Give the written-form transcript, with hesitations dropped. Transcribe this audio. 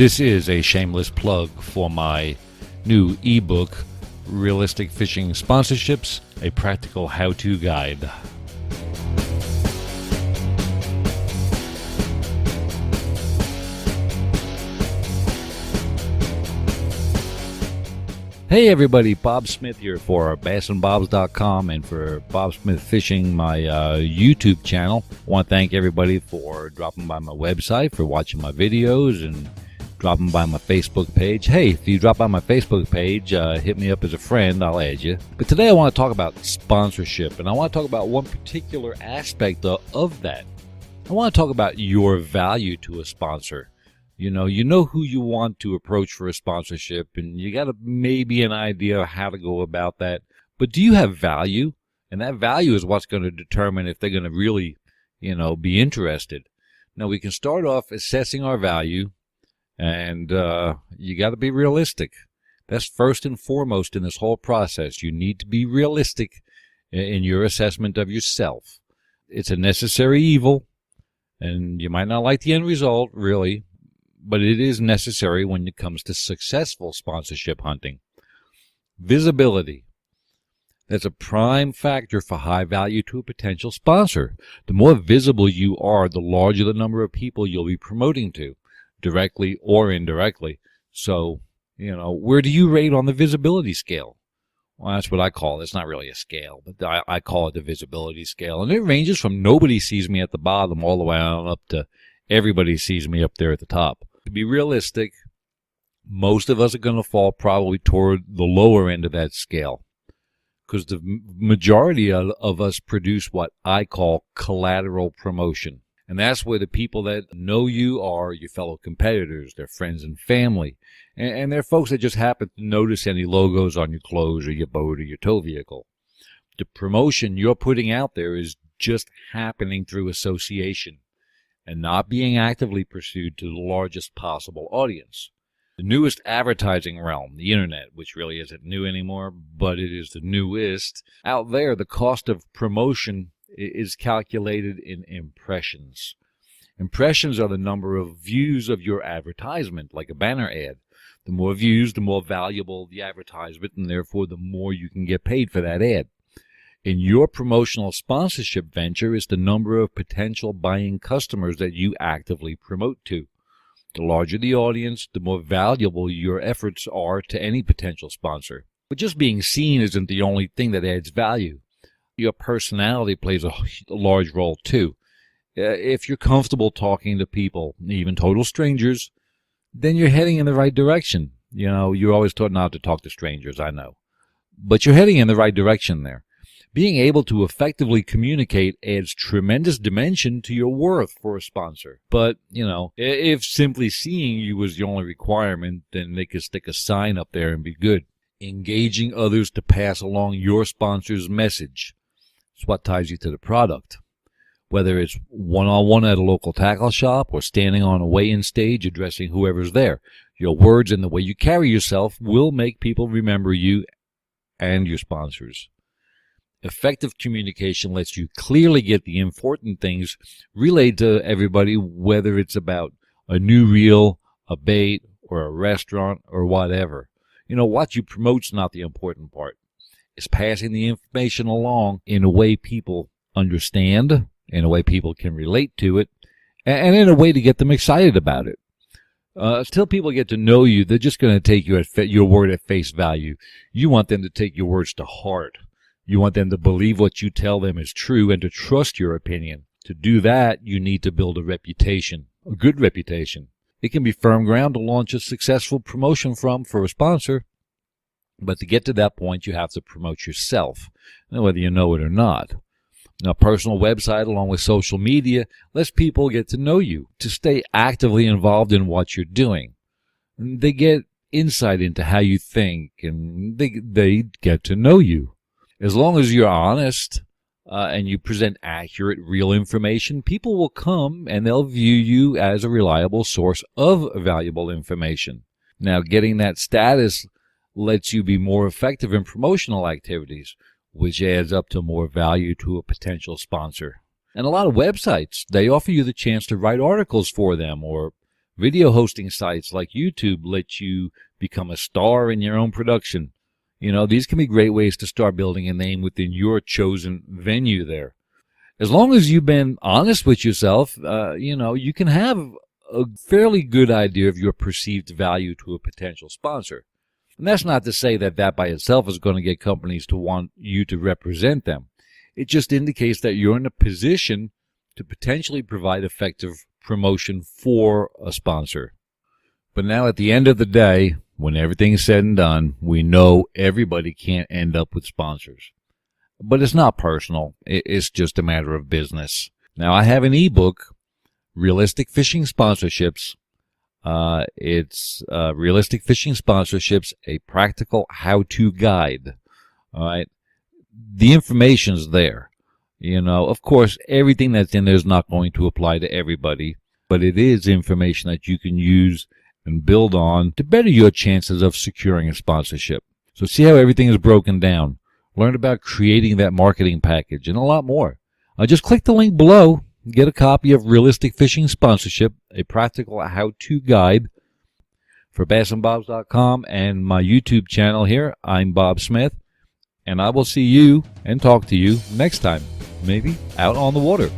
This is a shameless plug for my new ebook, Realistic Fishing Sponsorships, a practical how-to guide. Hey everybody, Bob Smith here for bassandbobs.com and for Bob Smith Fishing, my YouTube channel. I want to thank everybody for dropping by my website, for watching my videos, and dropping by my Facebook page. Hey, if you drop by my Facebook page, hit me up as a friend, I'll add you. But today I want to talk about sponsorship, and I want to talk about one particular aspect of that. I want to talk about your value to a sponsor. You know who you want to approach for a sponsorship, and you got maybe an idea of how to go about that. But do you have value? And that value is what's going to determine if they're going to really, be interested. Now, we can start off assessing our value, and you got to be realistic. That's first and foremost in this whole process. You need to be realistic in your assessment of yourself. It's a necessary evil, and you might not like the end result, really, but it is necessary when it comes to successful sponsorship hunting. Visibility. That's a prime factor for high value to a potential sponsor. The more visible you are, the larger the number of people you'll be promoting to, directly or indirectly. So, where do you rate on the visibility scale? Well, that's what I call it. It's not really a scale, but I call it the visibility scale. And it ranges from nobody sees me at the bottom all the way on up to everybody sees me up there at the top. To be realistic, most of us are going to fall probably toward the lower end of that scale, because the majority of us produce what I call collateral promotion. And that's where the people that know you are your fellow competitors, their friends and family, and they're folks that just happen to notice any logos on your clothes or your boat or your tow vehicle. The promotion you're putting out there is just happening through association and not being actively pursued to the largest possible audience. The newest advertising realm, the internet, which really isn't new anymore, but it is the newest. Out there, the cost of promotion is calculated in impressions. Impressions are the number of views of your advertisement, like a banner ad. The more views, the more valuable the advertisement, and therefore the more you can get paid for that ad. In your promotional sponsorship venture is the number of potential buying customers that you actively promote to. The larger the audience, the more valuable your efforts are to any potential sponsor. But just being seen isn't the only thing that adds value. Your personality plays a large role too. If you're comfortable talking to people, even total strangers, then you're heading in the right direction. You're always taught not to talk to strangers, I know. But you're heading in the right direction there. Being able to effectively communicate adds tremendous dimension to your worth for a sponsor. But, if simply seeing you was the only requirement, then they could stick a sign up there and be good. Engaging others to pass along your sponsor's message. It's what ties you to the product. Whether it's one-on-one at a local tackle shop or standing on a weigh-in stage addressing whoever's there, your words and the way you carry yourself will make people remember you and your sponsors. Effective communication lets you clearly get the important things relayed to everybody, whether it's about a new reel, a bait, or a restaurant, or whatever. What you promote's not the important part. It's passing the information along in a way people understand, in a way people can relate to it, and in a way to get them excited about it. Until people get to know you, they're just going to take you at your word at face value. You want them to take your words to heart. You want them to believe what you tell them is true and to trust your opinion. To do that, you need to build a reputation, a good reputation. It can be firm ground to launch a successful promotion for a sponsor, but to get to that point, you have to promote yourself, whether you know it or not. A personal website along with social media lets people get to know you, to stay actively involved in what you're doing. They get insight into how you think, and they get to know you. As long as you're honest and you present accurate, real information, people will come and they'll view you as a reliable source of valuable information. Now, getting that status lets you be more effective in promotional activities, which adds up to more value to a potential sponsor. And a lot of websites, they offer you the chance to write articles for them or Video hosting sites like YouTube let you become a star in your own production. These can be great ways to start building a name within your chosen venue there. As long as you've been honest with yourself, you can have a fairly good idea of your perceived value to a potential sponsor. And that's not to say that by itself is going to get companies to want you to represent them. It just indicates that you're in a position to potentially provide effective promotion for a sponsor. But now at the end of the day, when everything's said and done, we know everybody can't end up with sponsors. But it's not personal. It's just a matter of business. Now, I have an ebook, Realistic Fishing Sponsorships. It's Realistic Fishing Sponsorships, a practical how-to guide. All right. The information's there. Of course, everything that's in there is not going to apply to everybody, but it is information that you can use and build on to better your chances of securing a sponsorship. So see how everything is broken down. Learn about creating that marketing package and a lot more. Just click the link below. Get a copy of Realistic Fishing Sponsorship, a practical how-to guide. For bassandbobs.com and my YouTube channel here, I'm Bob Smith, and I will see you and talk to you next time, maybe out on the water.